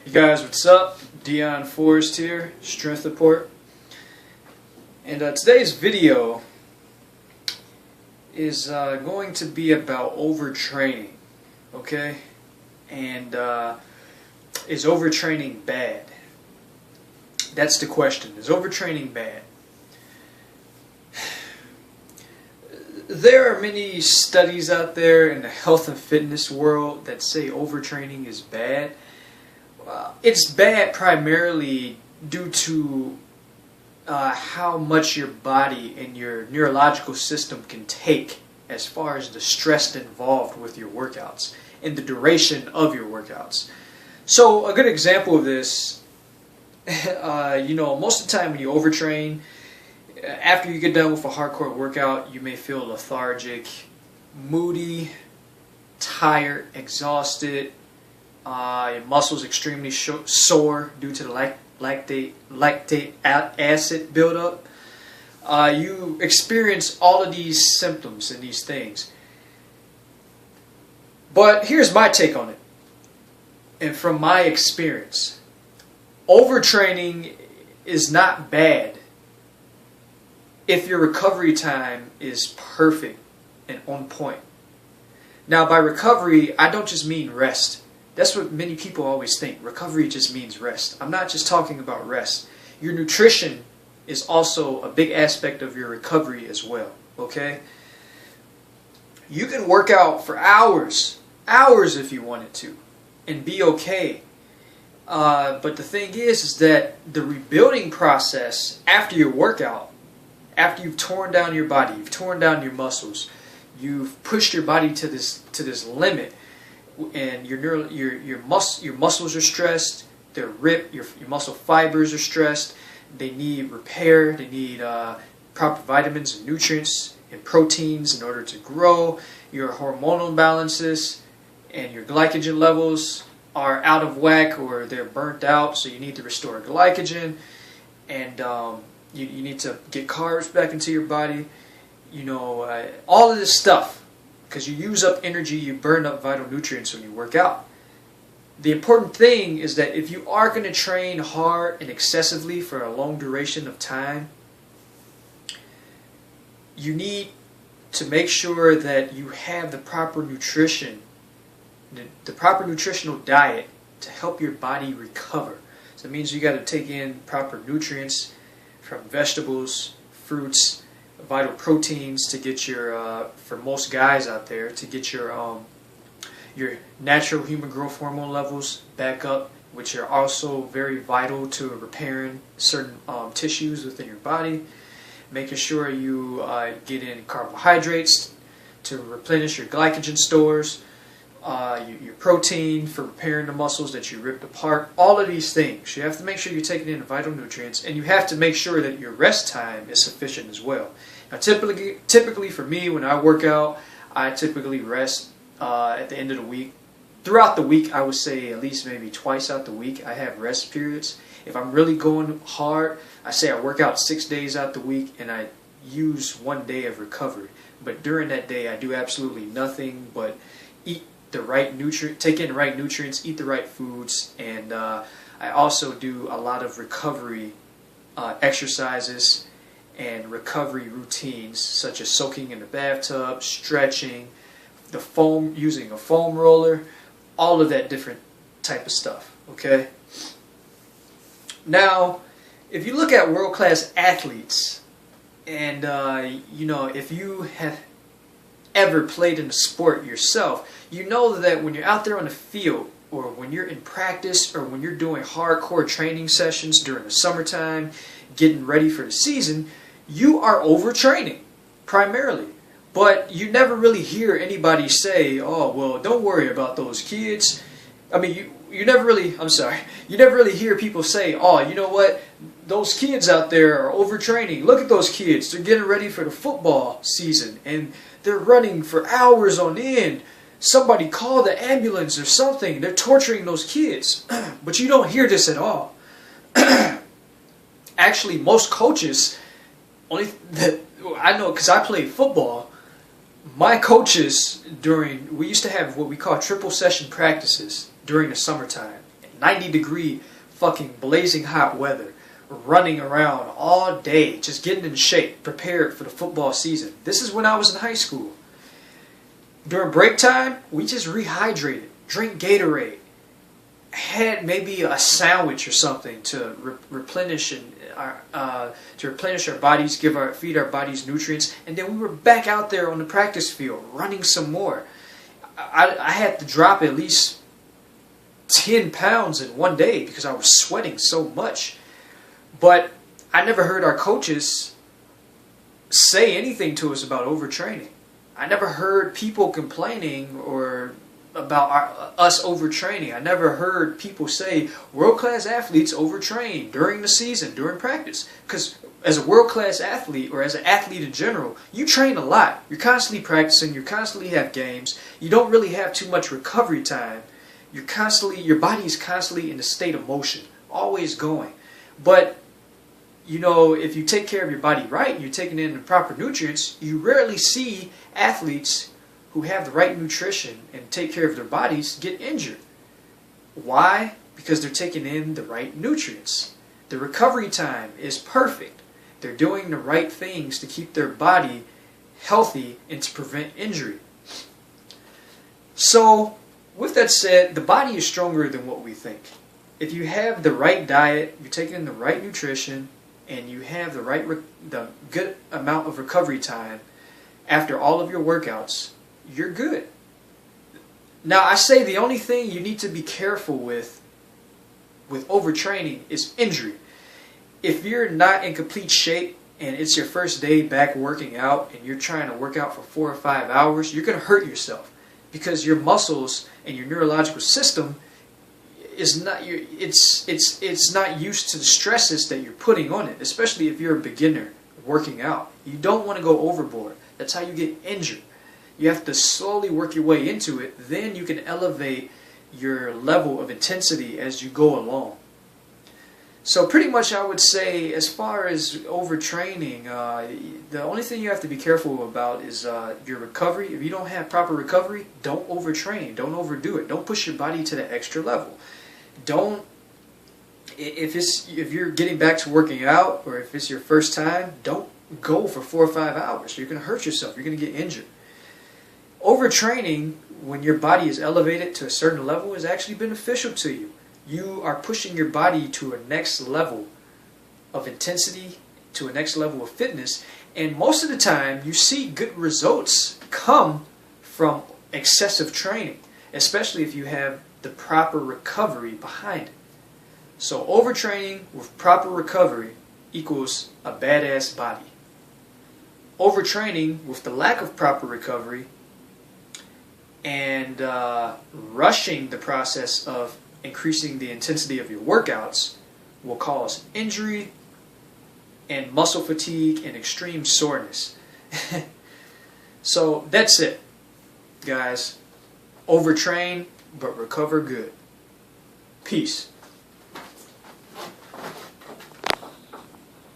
You guys, what's up? Dion Forrest here, Strength Report. And today's video is going to be about overtraining, okay? And is overtraining bad? That's the question. Is overtraining bad? There are many studies out there in the health and fitness world that say overtraining is bad. It's bad primarily due to how much your body and your neurological system can take as far as the stress involved with your workouts and the duration of your workouts. So a good example of this, most of the time when you overtrain, after you get done with a hardcore workout, you may feel lethargic, moody, tired, exhausted. Your muscles extremely sore due to the lactate acid buildup. You experience all of these symptoms and these things. But here's my take on it. And from my experience, overtraining is not bad if your recovery time is perfect and on point. Now, by recovery, I don't just mean rest. That's what many people always think. Recovery just means rest. I'm not just talking about rest. Your nutrition is also a big aspect of your recovery as well, okay? You can work out for hours if you wanted to, and be okay. But the thing is that the rebuilding process after your workout, after you've torn down your body, you've torn down your muscles, you've pushed your body to this limit, and your muscles are stressed, they're ripped, your muscle fibers are stressed, they need repair, they need proper vitamins and nutrients and proteins in order to grow, your hormonal imbalances and your glycogen levels are out of whack or they're burnt out, so you need to restore glycogen, and you need to get carbs back into your body, all of this stuff. Because you use up energy, you burn up vital nutrients when you work out. The important thing is that if you are going to train hard and excessively for a long duration of time, you need to make sure that you have the proper nutrition, the proper nutritional diet to help your body recover. So it means you got to take in proper nutrients from vegetables, fruits, vital proteins to get your, for most guys out there, to get your natural human growth hormone levels back up, which are also very vital to repairing certain tissues within your body. Making sure you get in carbohydrates to replenish your glycogen stores, your protein for repairing the muscles that you ripped apart. All of these things. You have to make sure you're taking in vital nutrients, and you have to make sure that your rest time is sufficient as well. Now, typically for me, when I work out, I typically rest at the end of the week. Throughout the week, I would say at least maybe twice out the week, I have rest periods. If I'm really going hard, I say I work out 6 days out the week, and I use 1 day of recovery. But during that day, I do absolutely nothing but eat the right take in the right nutrients, eat the right foods, and I also do a lot of recovery exercises and recovery routines, such as soaking in the bathtub, stretching, using a foam roller, all of that different type of stuff, okay? Now, if you look at world-class athletes, and if you have ever played in a sport yourself, you know that when you're out there on the field, or when you're in practice, or when you're doing hardcore training sessions during the summertime, getting ready for the season, you are overtraining, primarily. But you never really hear anybody say, oh, well, don't worry about those kids. I mean, you never really hear people say, oh, you know what, those kids out there are overtraining. Look at those kids. They're getting ready for the football season, and they're running for hours on end. Somebody call the ambulance or something. They're torturing those kids. But you don't hear this at all. Actually, most coaches, I know because I played football, my coaches we used to have what we call triple session practices during the summertime. 90-degree fucking blazing hot weather, running around all day, just getting in shape, prepared for the football season. This is when I was in high school. During break time, we just rehydrated, drink Gatorade, had maybe a sandwich or something to replenish our bodies, feed our bodies nutrients, and then we were back out there on the practice field running some more. I had to drop at least 10 pounds in one day because I was sweating so much. But I never heard our coaches say anything to us about overtraining. I never heard people complaining or about us overtraining. I never heard people say world-class athletes overtrain during the season, during practice. Because as a world-class athlete, or as an athlete in general, you train a lot. You're constantly practicing. You constantly have games. You don't really have too much recovery time. Your body is constantly in a state of motion, always going. But if you take care of your body right, and you're taking in the proper nutrients, you rarely see athletes who have the right nutrition and take care of their bodies get injured. Why? Because they're taking in the right nutrients. The recovery time is perfect. They're doing the right things to keep their body healthy and to prevent injury. So, with that said, the body is stronger than what we think. If you have the right diet, you're taking in the right nutrition, and you have the good amount of recovery time after all of your workouts, you're good. Now, I say the only thing you need to be careful with overtraining is injury. If you're not in complete shape and it's your first day back working out and you're trying to work out for 4 or 5 hours, you're going to hurt yourself because your muscles and your neurological system is not it's not used to the stresses that you're putting on it, especially if you're a beginner working out. You don't want to go overboard. That's how you get injured. You have to slowly work your way into it. Then you can elevate your level of intensity as you go along. So pretty much I would say, as far as overtraining, the only thing you have to be careful about is your recovery. If you don't have proper recovery, don't overtrain. Don't overdo it. Don't push your body to the extra level. If you're getting back to working out, or if it's your first time, don't go for 4 or 5 hours. You're going to hurt yourself. You're going to get injured. Overtraining, when your body is elevated to a certain level, is actually beneficial to you. You are pushing your body to a next level of intensity, to a next level of fitness, and most of the time you see good results come from excessive training, especially if you have the proper recovery behind it. So overtraining with proper recovery equals a badass body. Overtraining with the lack of proper recovery and rushing the process of increasing the intensity of your workouts will cause injury and muscle fatigue and extreme soreness. So that's it, guys. Overtrain, but recover good. Peace.